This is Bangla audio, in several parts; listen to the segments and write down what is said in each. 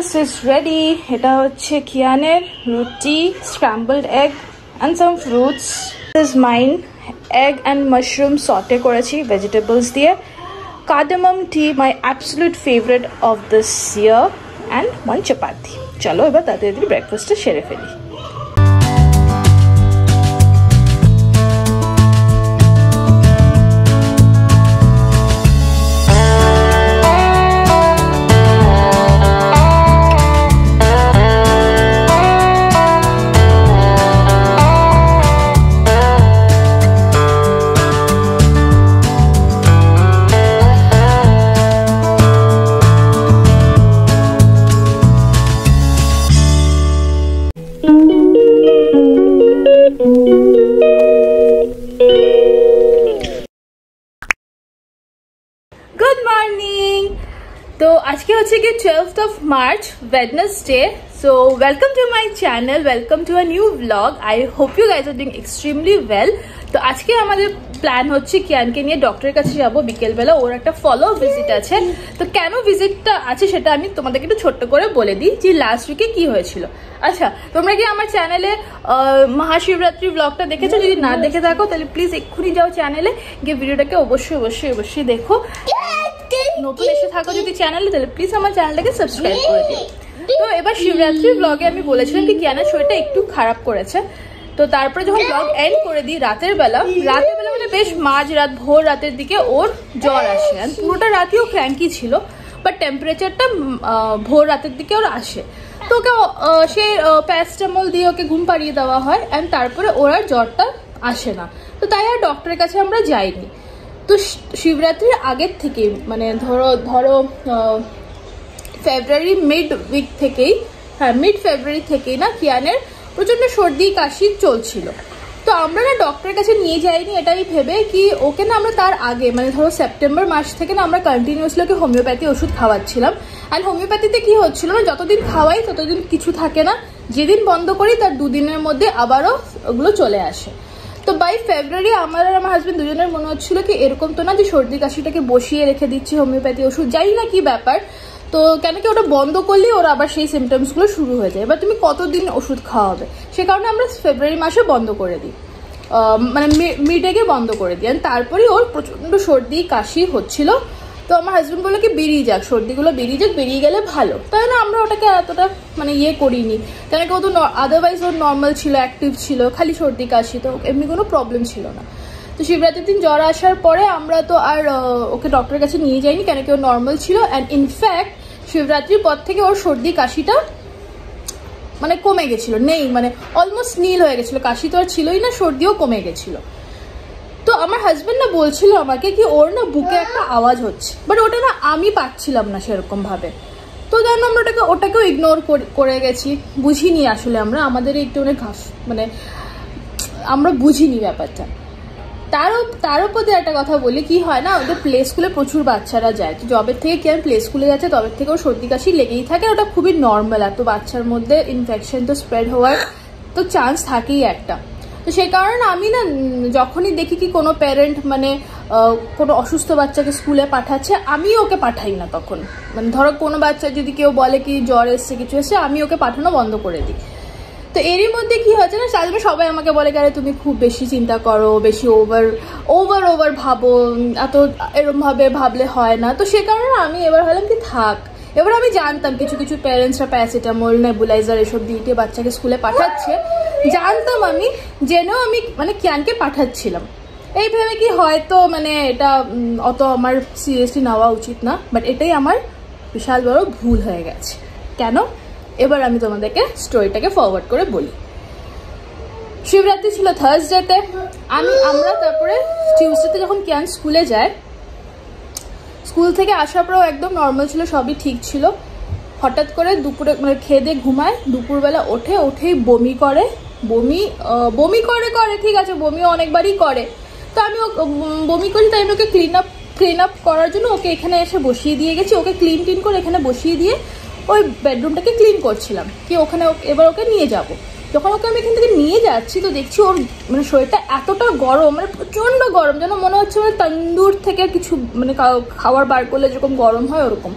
breakfast is ready. এটা হচ্ছে কিয়ানের রুটি, scrambled egg and some fruits. This is mine, egg and mushroom saute করেছি vegetables দিয়ে. Cardamom tea, my absolute favorite of this year, and one chapati. চলো এবার তাড়াতাড়ি ব্রেকফাস্টটা সেরে ফেলি. Good morning. तो आज के होच्छे कि 12th of March, Wednesday. So welcome to my channel, welcome to a new vlog. I hope you guys are doing extremely well. তো আজকে আমাদের প্ল্যান হচ্ছে কিয়ানকে নিয়ে ডক্টরের কাছে যাবো বিকেলবেলা, ওর একটা ফলো ভিজিট আছে। তো কেন ভিজিটটা আছে সেটা আমি তোমাদেরকে একটু ছোট্ট করে বলে দিই যে লাস্ট উইকে কি হয়েছিল। আচ্ছা, তোমরা কি আমার চ্যানেলে মহাশিবরাত্রি ব্লগটা দেখেছো? যদি না দেখে থাকো তাহলে প্লিজ এক্ষুনি যাও চ্যানেলে গিয়ে ভিডিওটাকে অবশ্যই দেখো। নতুন এসে থাকো যদি চ্যানেলে তাহলে প্লিজ আমার চ্যানেলটাকে সাবস্ক্রাইব করে দিও। তো এবার শিবরাত্রির ব্লগে আমি বলেছিলাম কি কিয়ানের শরীরটা একটু খারাপ করেছে। তো তারপরে যখন ব্লগ এন্ড করে দিই রাতের বেলা মানে বেশ মাঝরাত ভোর রাতের দিকে ওর জ্বর আসে। পুরোটা রাতই ও ক্র্যাঙ্কি ছিল, বাট টেম্পারেচারটা ভোর রাতের দিকে ওর আসে। তো ওকে সে প্যারাসিটামল দিয়ে ওকে ঘুম পাড়িয়ে দেওয়া হয়, অ্যান্ড তারপরে ওর আর জ্বরটা আসে না। তো তাই আর ডক্টরের কাছে আমরা যাইনি। তো শিবরাত্রির আগের থেকে মানে ধরো ফেব্রুয়ারি মিড ফেব্রুয়ারি থেকেই না কিয়ানের প্রচন্ড সর্দি কাশি চলছিল। তো আমরা না ডক্টরের কাছে নিয়ে যাইনি এটাই ভেবে কি ওকে না আমরা তার আগে মানে ধরো সেপ্টেম্বর মাস থেকে না আমরা কন্টিনিউসলি ওকে হোমিওপ্যাথি ওষুধ খাওয়াচ্ছিলাম। অ্যান্ড হোমিওপ্যাথিতে কি হচ্ছিল না, যতদিন খাওয়াই ততদিন কিছু থাকে না, যেদিন বন্ধ করি তার দুদিনের মধ্যে আবারও ওগুলো চলে আসে। তো বাই ফেব্রুয়ারি আমার আর আমার হাজবেন্ড দুজনের মনে হচ্ছিল কি এরকম তো না যে সর্দি কাশিটাকে বসিয়ে রেখে দিচ্ছি হোমিওপ্যাথি ওষুধ, জানি না কি ব্যাপার। তো কেন কি ওটা বন্ধ করলেই ওর আবার সেই সিমটমসগুলো শুরু হয়ে যায়। এবার তুমি কতদিন ওষুধ খাওয়াবে, সে কারণে আমরা ফেব্রুয়ারি মাসে বন্ধ করে দিই, মানে মিডে গিয়ে বন্ধ করে দিই। আর তারপরে ওর প্রচন্ড সর্দি কাশি হচ্ছিল। তো আমার হাজবেন্ড বললো কি বেরিয়ে যাক, সর্দিগুলো বেরিয়ে গেলে ভালো। তাই না আমরা ওটাকে এতটা মানে করিনি, কেন কি ও তো আদারওয়াইজ ওর নর্মাল ছিল, অ্যাক্টিভ ছিল, খালি সর্দি কাশি, তো এমনি কোনো প্রবলেম ছিল না। তো শিবরাত্রির দিন জ্বর আসার পরে আমরা তো আর ওকে ডক্টরের কাছে নিয়ে যাইনি, কেন কি ওর নর্মাল ছিল। অ্যান্ড ইনফ্যাক্ট শিবরাত্রির পর থেকে ওর সর্দি কাশিটা মানে কমে গেছিল, নেই মানে অলমোস্ট নীল হয়ে গেছিল, কাশি তো আর ছিলই না, সর্দিও কমে গেছিল। তো আমার হাজবেন্ড না বলছিল আমাকে কি ওর না বুকে একটা আওয়াজ হচ্ছে, বাট ওটা না আমি পাচ্ছিলাম না সেরকম ভাবে। তো জানো আমরা ওটাকেও ইগনোর করে গেছি, বুঝিনি আসলে আমাদের একটু মানে আমরা বুঝিনি ব্যাপারটা। তার উপর দিয়ে একটা কথা বলি, কি হয় না ওদের প্লে স্কুলে প্রচুর বাচ্চারা যায়। তো জবের থেকে কি প্লে স্কুলে যাচ্ছে তবের থেকে ওর সর্দি কাশি লেগেই থাকে, ওটা খুবই নর্মাল। এত বাচ্চার মধ্যে ইনফেকশন তো স্প্রেড হওয়ার তো চান্স থাকেই একটা। তো সেই কারণে আমি না যখনই দেখি কি কোনো প্যারেন্ট মানে কোনো অসুস্থ বাচ্চাকে স্কুলে পাঠাচ্ছে, আমি ওকে পাঠাই না তখন। মানে ধরো কোনো বাচ্চা যদি কেউ বলে কি জ্বর এসছে কিছু এসছে, আমি ওকে পাঠানো বন্ধ করে দিই। তো এরই মধ্যে কি হয়েছে না, চারজনে সবাই আমাকে বলে আরে তুমি খুব বেশি চিন্তা করো, বেশি ওভার ভাবো, এত এরকম ভাবে ভাবলে হয় না। তো সে কারণে আমি এবার হলাম কি থাক। এবার আমি জানতাম কিছু প্যারেন্টসরা প্যারাসিটামল নেবুলাইজার এসব দিয়ে বাচ্চাকে স্কুলে পাঠাচ্ছে, জানতাম আমি, জেনেও আমি মানে কিয়ানকে পাঠাচ্ছিলাম এই ভেবে কি হয়তো মানে এটা অত আমার সিরিয়াসলি নেওয়া উচিত না। বাট এটাই আমার বিশাল বড় ভুল হয়ে গেছে। কেন, এবার আমি তোমাদেরকে স্টোরিটাকে ফরওয়ার্ড করে বলি। শিবরাত্রি ছিল থার্সডেতে, আমরা তারপরে টিউসডেতে যখন কিয়ান স্কুলে যায়, স্কুল থেকে আসার পরেও একদম নর্মাল ছিল, সবই ঠিক ছিল। হঠাৎ করে দুপুরে মানে খেয়ে দিয়ে ঘুমায়, দুপুরবেলা ওঠেই বমি করে ঠিক আছে, বমিও অনেকবারই করে। তো আমি বমি করি, তাই আমি ওকে ক্লিন আপ করার জন্য ওকে এখানে এসে বসিয়ে দিয়ে গেছি। ওকে ক্লিন করে এখানে বসিয়ে দিয়ে ওই বেডরুমটাকে ক্লিন করছিলাম কি ওখানে এবার ওকে নিয়ে যাব। যখন ওকে আমি এখান থেকে নিয়ে যাচ্ছি তো দেখছি ওর মানে শরীরটা এতটা গরম, মানে প্রচন্ড গরম, যেন মনে হচ্ছে মানে তন্দুর থেকে কিছু মানে খাবার বার করলে যেরকম গরম হয় ওরকম।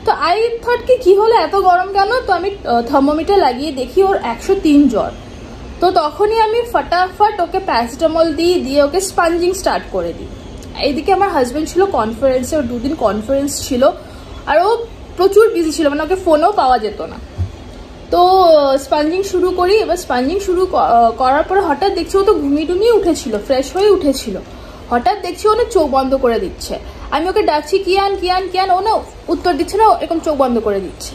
তো আই থট কি হলো, এত গরম কেন? তো আমি থার্মোমিটার লাগিয়ে দেখি ওর 103 জ্বর। তো তখনই আমি ফটাফট ওকে প্যারাসিটামল দিয়ে ওকে স্পঞ্জিং স্টার্ট করে দিই। এইদিকে আমার হাজব্যান্ড ছিল কনফারেন্সে, ওর 2 দিন কনফারেন্স ছিল, আর ও প্রচুর বিজি ছিল, মানে ওকে ফোনেও পাওয়া যেত না। তো স্পঞ্জিং শুরু করি। এবার স্পঞ্জিং শুরু করার পরে হঠাৎ দেখছি ও তো ঘুমিয়ে উঠেছিল, ফ্রেশ হয়ে উঠেছিল, হঠাৎ দেখছি ও না চোখ বন্ধ করে দিচ্ছে। আমি ওকে ডাকছি কিয়ান কিয়ান কিয়ান, ও না উত্তর দিচ্ছে না, এরকম চোখ বন্ধ করে দিচ্ছে।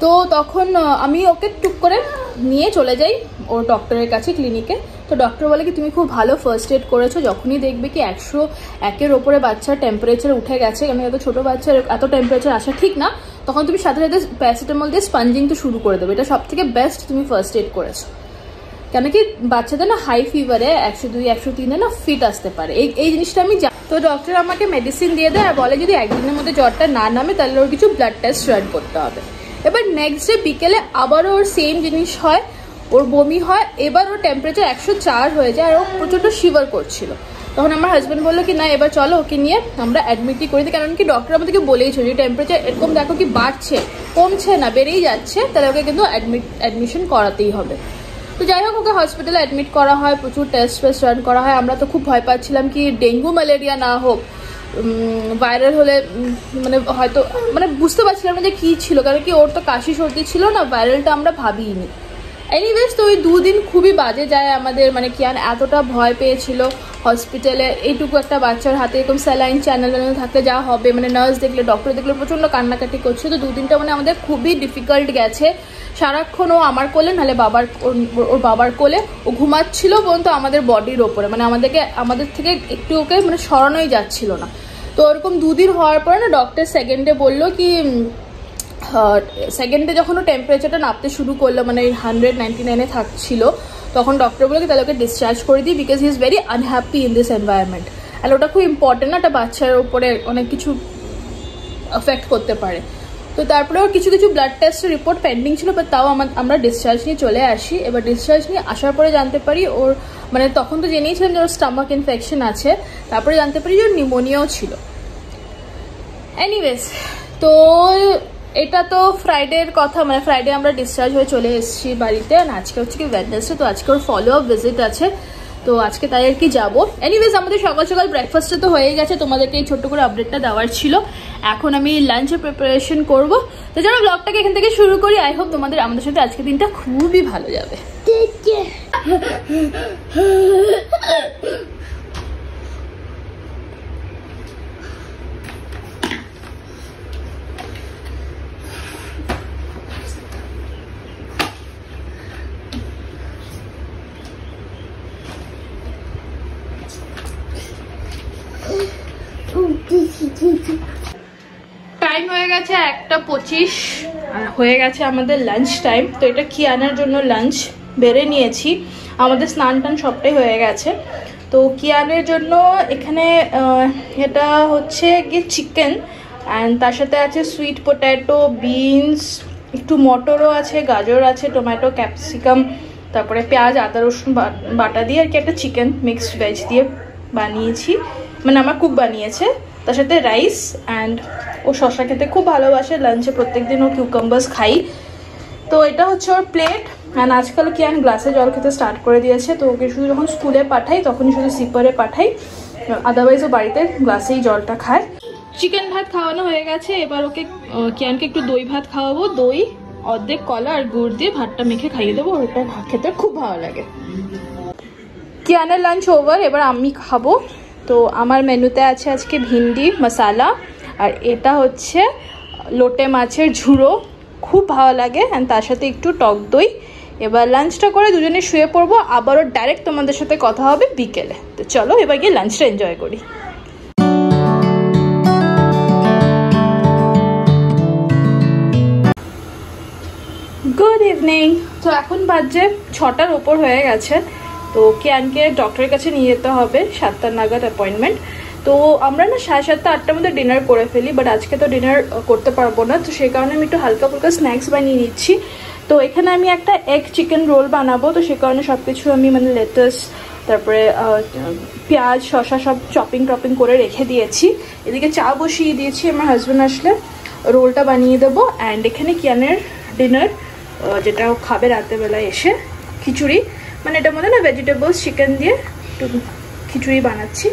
তো তখন আমি ওকে টুক করে নিয়ে চলে যাই ওর ডক্টরের কাছে, ক্লিনিকে। তো ডক্টর বলে কি তুমি খুব ভালো ফার্স্ট এড করেছো, যখনই দেখবে কি 101-এর ওপরে বাচ্চার টেম্পারেচার উঠে গেছে, কারণ এত ছোটো বাচ্চার এত টেম্পারেচার আসা ঠিক না, তখন তুমি সাথে সাথে প্যারাসিটামল দিয়ে স্পঞ্জিং তো শুরু করে দেবে, এটা সব থেকে বেস্ট তুমি ফার্স্ট এড করেছো। কেন কি বাচ্চাদের না হাই ফিভারে 102-103-এ না ফিট আসতে পারে, এই জিনিসটা আমি জানি। তো ডক্টর আমাকে মেডিসিন দিয়ে দেয় আর বলে যদি একদিনের মধ্যে জ্বরটা না নামে তাহলে ওর কিছু ব্লাড টেস্ট রান করতে হবে। এবার নেক্সট ডে বিকেলে আবারও ওর সেম জিনিস হয়, ওর বমি হয়, এবার ওর টেম্পারেচার 104 হয়ে যায় আর ও প্রচণ্ড শিভার করছিল। তখন আমার হাজব্যান্ড বললো কি না এবার চলো ওকে নিয়ে আমরা অ্যাডমিটই করে দিই, কারণ কি ডক্টর আমাদেরকে বলেইছিল যে টেম্পারেচার এরকম দেখো কি বাড়ছে, কমছে না, বেড়েই যাচ্ছে, তাহলে ওকে কিন্তু অ্যাডমিশন করাতেই হবে। তো যাই হোক ওকে হসপিটালে অ্যাডমিট করা হয়, প্রচুর টেস্ট রান করা হয়। আমরা তো খুব ভয় পাচ্ছিলাম কি ডেঙ্গু ম্যালেরিয়া না হোক, ভাইরাল হলে মানে হয়তো মানে বুঝতে পারছিলাম না যে কী ছিল, কারণ কি ওর তো কাশি সর্দি ছিল না, ভাইরালটা আমরা ভাবিনি। এনিওয়েজ তো ওই 2 দিন খুবই বাজে যায় আমাদের, মানে কিয়ান এতটা ভয় পেয়েছিল হসপিটালে, এইটুকু একটা বাচ্চার হাতে এরকম স্যালাইন চ্যানেল থাকলে যা হবে, মানে নার্স দেখলে ডক্টর দেখলে প্রচণ্ড কান্নাকাটি করছে। তো 2 দিনটা মানে আমাদের খুবই ডিফিকাল্ট গেছে। সারাক্ষণ ও আমার কোলে নাহলে ওর বাবার কোলে, ও ঘুমাচ্ছিল পর্যন্ত আমাদের বডির ওপরে, মানে আমাদের থেকে একটু ওকে মানে সরানোই যাচ্ছিল না। তো ওরকম 2 দিন হওয়ার পরে না ডক্টর সেকেন্ডে বললো কি, সেকেন্ডে যখন ও টেম্পারেচারটা নামতে শুরু করলো, মানে 199-এ থাকছিল, তখন ডক্টর বললো কি তাহলে ওকে ডিসচার্জ করে দিই, because he is very unhappy in this environment. আর ওটা খুব ইম্পর্টেন্ট না, একটা বাচ্চার উপরে অনেক কিছু এফেক্ট করতে পারে। তো তারপরে ওর কিছু ব্লাড টেস্টের রিপোর্ট পেন্ডিং ছিল, বাট তাও আমরা ডিসচার্জ নিয়ে চলে আসি। এবার ডিসচার্জ নিয়ে আসার পরে জানতে পারি ওর মানে তখন তো জেনেইছিলাম যে ওর স্টামাক ইনফেকশন আছে, তারপরে জানতে পারি যে ওর নিউমোনিয়াও ছিল। এনিওয়েজ তো এটা তো ফ্রাইডের কথা, মানে ফ্রাইডে আমরা ডিসচার্জ হয়ে চলে এসেছি বাড়িতে, আর আজকে হচ্ছে কি ওয়েডনেসডে, তো আজকে ওর ফলো আপ ভিজিট আছে, তো আজকে তাই আর কি যাবো। এনিওয়েজ আমাদের সকাল ব্রেকফাস্টে তো হয়ে গেছে, তোমাদেরকে এই ছোট্ট করে আপডেটটা দেওয়ার ছিল। এখন আমি লাঞ্চের প্রিপারেশন করব। তো চলো ব্লগটাকে এখান থেকে শুরু করি। আই হোপ আমাদের সাথে আজকের দিনটা খুবই ভালো যাবে। টাইম হয়ে গেছে 1:25, হয়ে গেছে আমাদের লাঞ্চ টাইম। তো এটা কিয়ানের জন্য লাঞ্চ বেড়ে নিয়েছি, আমাদের স্নান টান সবটাই হয়ে গেছে। তো কিয়ানের জন্য এখানে এটা হচ্ছে গিয়ে চিকেন, অ্যান্ড তার সাথে আছে সুইট পটেটো, বিনস, একটু মটরও আছে, গাজর আছে, টমেটো, ক্যাপসিকাম, তারপরে পেঁয়াজ, আদা রসুন বাটা দিয়ে আর কি একটা চিকেন মিক্সড ভেজ দিয়ে বানিয়েছি, মানে আমার কুক বানিয়েছে। তার সাথে রাইস, অ্যান্ড ও শসা খেতে খুব ভালোবাসে, লাঞ্চে প্রত্যেকদিন ও কিউকাম্বার্স খাই। তো এটা হচ্ছে ওর প্লেট। অ্যান্ড আজকাল কিয়ান গ্লাসে জল খেতে স্টার্ট করে দিয়েছে, তো ওকে শুধু যখন স্কুলে পাঠাই তখনই শুধু সিপারে পাঠাই, আদারওয়াইজ ও বাড়িতে গ্লাসেই জলটা খায়। চিকেন ভাত খাওয়ানো হয়ে গেছে, এবার ওকে কিয়ানকে একটু দই ভাত খাওয়াবো, দই অর্ধেক কলা আর গুড় দিয়ে ভাতটা মেখে খাইয়ে দেবো, ওটা খেতে খুব ভালো লাগে। কিয়ানের লাঞ্চ ওভার, এবার আমি খাবো। তো আমার মেনুতে আছে আজকে ভিন্ডি মশালা, আর এটা হচ্ছে লোটে মাছের ঝুড়ো, খুব ভালো লাগে, অ্যান্ড তার সাথে একটু টক দই। এবার লাঞ্চটা করে দুজনে শুয়ে পড়বো, আবারও ডাইরেক্ট তোমাদের সাথে কথা হবে বিকেলে। তো চলো এবার গিয়ে লাঞ্চটা এনজয় করি। Good evening. তো এখন বাজে 6টার ওপর হয়ে গেছে। তো কিয়ানকে ডক্টরের কাছে নিয়ে যেতে হবে, 7টা নাগাদ অ্যাপয়েন্টমেন্ট। তো আমরা না 7:30 8টার মধ্যে ডিনার করে ফেলি, বাট আজকে তো ডিনার করতে পারবো না, তো সেই কারণে আমি একটু হালকা ফুলকা স্ন্যাক্স বানিয়ে নিচ্ছি। তো এখানে আমি একটা এগ চিকেন রোল বানাবো, তো সে কারণে সব কিছু আমি মানে লেটাস, তারপরে পেঁয়াজ, শসা সব চপিং করে রেখে দিয়েছি। এদিকে চা বসিয়ে দিয়েছি, আমার হাজব্যান্ড আসলে রোলটা বানিয়ে দেবো। অ্যান্ড এখানে কিয়ানের ডিনার, যেটা খাবে রাতের বেলায় এসে, খিচুড়ি, মানে এটার মধ্যে না ভেজিটেবলস চিকেন দিয়ে একটু খিচুড়ি বানাচ্ছি।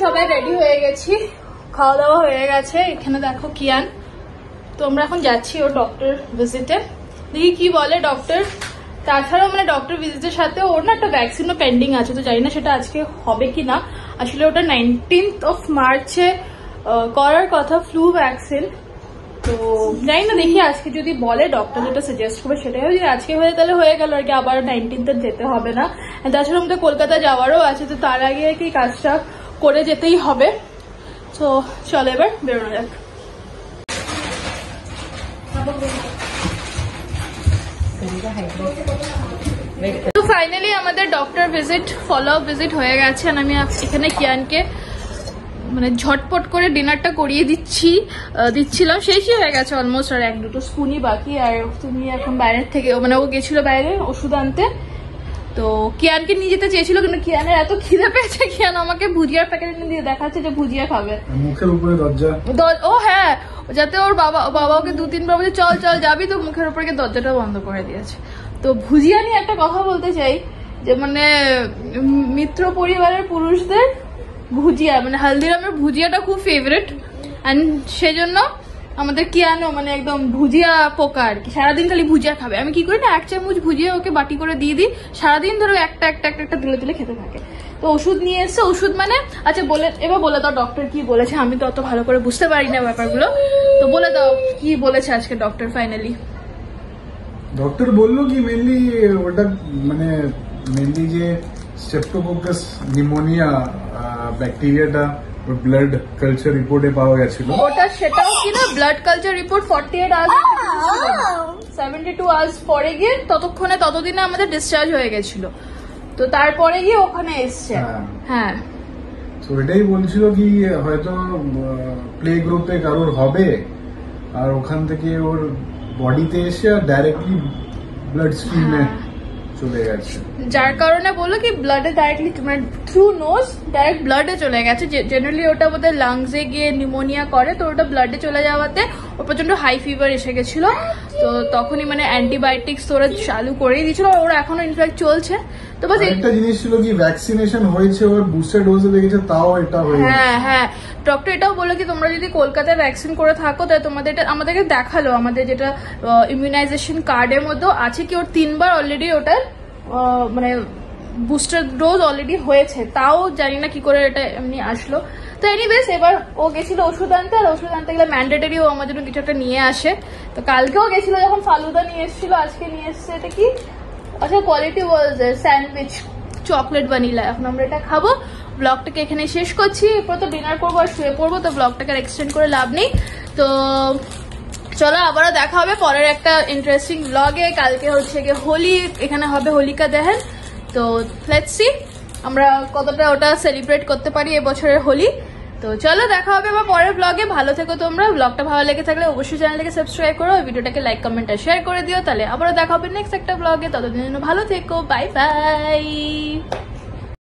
সবাই রেডি হয়ে গেছি, খাওয়া দাওয়া হয়ে গেছে। এখানে দেখো কিয়ান। তো আমরা এখন যাচ্ছি ওর ডক্টর ভিজিটে, দেখি কি বলে ডক্টর। তাছাড়াও মানে ডক্টর ভিজিটের সাথে ওর না একটা ভ্যাকসিনও পেন্ডিং আছে, তো জানি না সেটা আজকে হবে কিনা। আসলে ওটা 19th of মার্চে করার কথা, ফ্লু ভ্যাকসিন। তো জানি না, দেখি আজকে যদি বলে ডক্টর যেটা সাজেস্ট করবে সেটাই। যদি আজকে হয়ে তাহলে হয়ে গেল আর কি, আবার 19th যেতে হবে না। তাছাড়া আমাদের কলকাতা যাওয়ারও আছে, তো তার আগে আর কি কাজটা করে যেতেই হবে। তো চলো এবার বেরোনো যাক। তো ফাইনালি আমাদের doctor visit, follow up visit হয়ে গেছে। আমি এখানে কিয়ানকে মানে ঝটপট করে ডিনারটা করিয়ে দিচ্ছিলাম, শেষই হয়ে গেছে অলমোস্ট, আর 1-2 স্পুনই বাকি। আর তুমি এখন বাইরের থেকে, মানে ও গেছিল বাইরে ওষুধ আনতে, তো কিয়ানকে নিয়ে যেতে চেয়েছিল, কিন্তু কিয়ানের এত খিদে পেয়েছে, কিয়ান আমাকে ভুজিয়ার প্যাকেট এনে দিয়ে দেখাচ্ছে যে ভুজিয়া খাবে। মুখের উপরে দরজা, ও হ্যাঁ, যাতে ওর বাবা ওকে 2-3 বার বলছে চল চল যাবি, তো মুখের উপরে দরজাটা বন্ধ করে দিয়েছে। তো ভুজিয়া নিয়ে একটা কথা বলতে চাই, যে মানে মিত্র পরিবারের পুরুষদের ভুজিয়া, মানে হালদিরামের ভুজিয়াটা খুব ফেভারিট। অ্যান্ড সেজন্য আমাদের কিয়ানো মানে একদম ভুজিয়া পোকা আর কি, সারাদিন খালি ভুজিয়া খাবে। আমি কি করি না, 1 চামচ ভুজিয়া ওকে বাটি করে দিয়ে দিই, সারাদিন ধরো একটা তুলে খেতে থাকে। তো ওষুধ নিয়ে এসছে, ওষুধ মানে আচ্ছা এবার বলে দাও ডক্টর কি বলেছে, আমি তো অত ভালো করে বুঝতে পারি না ব্যাপারগুলো, তো বলে দাও কি বলেছে আজকে ডক্টর। ফাইনালি ডক্টর বললো কি মেনলি ওটা মানে মেনলি যে স্ট্রেপ্টোকোকাস নিউমোনিয়া ব্যাকটেরিয়াটা ব্লাড কালচার রিপোর্টে পাওয়া গেছিল। ওটা সেটাও কি না, blood culture report 48 hours 72 hours পরে গিয়ে ততদিনে আমাদের ডিসচার্জ হয়ে গেছিল, তো তারপরে গিয়ে ওখানে এসছে। হ্যাঁ, তো এটাই বলছিল কি হয়তো প্লে গ্রুপে কারোর হবে, আর ওখান থেকে ওর বডিতে এসে আর ডাইরেক্টলি ব্লাড স্ট্রিমে চলে গেছে, যার কারণে বললো কি ব্লাডে ডাইরেক্টলি মানে থ্রু নোজ ডাইরেক্ট ব্লাডে চলে গেছে। জেনারেলি ওটা বোধহয় লাংসে গিয়ে নিউমোনিয়া করে, তো ওটা ব্লাডে চলে যাওয়াতে ওর প্রচন্ড হাই ফিভার এসে গেছিল। তো তখনই মানে অ্যান্টিবায়োটিক্স ওরা চালু করেই দিয়েছিল, ওরা এখনো ইনফ্যাক্ট চলছে। তো বাস একটা জিনিস ছিল কি ভ্যাকসিনেশন হয়েছে, ওর বুস্টার ডোজে লেগেছে, তাও এটা হয়ে গেছে। হ্যাঁ, ডক্টর এটাও বললো কি তোমরা যদি কলকাতায় ভ্যাকসিন করে থাকো তাহলে তোমাদের এটা আমাদেরকে দেখালো, আমাদের যেটা ইমিউনাইজেশন কার্ডের মধ্যে আছে কি ওর 3 বার অলরেডি ওটার মানে বুস্টার ডোজ অলরেডি হয়েছে, তাও জানি না কি করে এটা এমনি আসলো। তো এনিওয়েজ এবার ও গেছিল ওষুধ আনতে, আর ওষুধ আনতে গেলে ম্যান্ডেটরি ও আমার জন্য কিছু একটা নিয়ে আসে। তো কালকেও গেছিল যখন ফালুদা নিয়ে এসেছিল, আজকে নিয়ে এসছে এটা কি, আচ্ছা কোয়ালিটি ওয়াজ স্যান্ডউইচ চকলেট ভ্যানিলা। এখন আমরা এটা খাবো। ব্লগটাকে এখানে শেষ করছি, এরপর তো ডিনার করবো আর শুয়ে পড়বো, তো ব্লগটাকে এক্সটেন্ড করে লাভ নেই। তো চলো আবারও দেখা হবে পরের একটা ইন্টারেস্টিং ব্লগে। কালকে হচ্ছে গিয়ে হোলি, এখানে হবে হোলিকা দহন। তো লেটস সি আমরা কতটা ওটা সেলিব্রেট করতে পারি এবছরের হোলি। তো চলো দেখা হবে আবার পরের ব্লগে। ভালো থেকো তোমরা। ব্লগটা ভালো লেগে থাকলে অবশ্যই চ্যানেলটাকে সাবস্ক্রাইব করো, ভিডিওটাকে লাইক কমেন্ট আর শেয়ার করে দিও। তাহলে আবারও দেখা হবে নেক্সট একটা ব্লগে। ততদিনের জন্য ভালো থেকো, বাই বাই।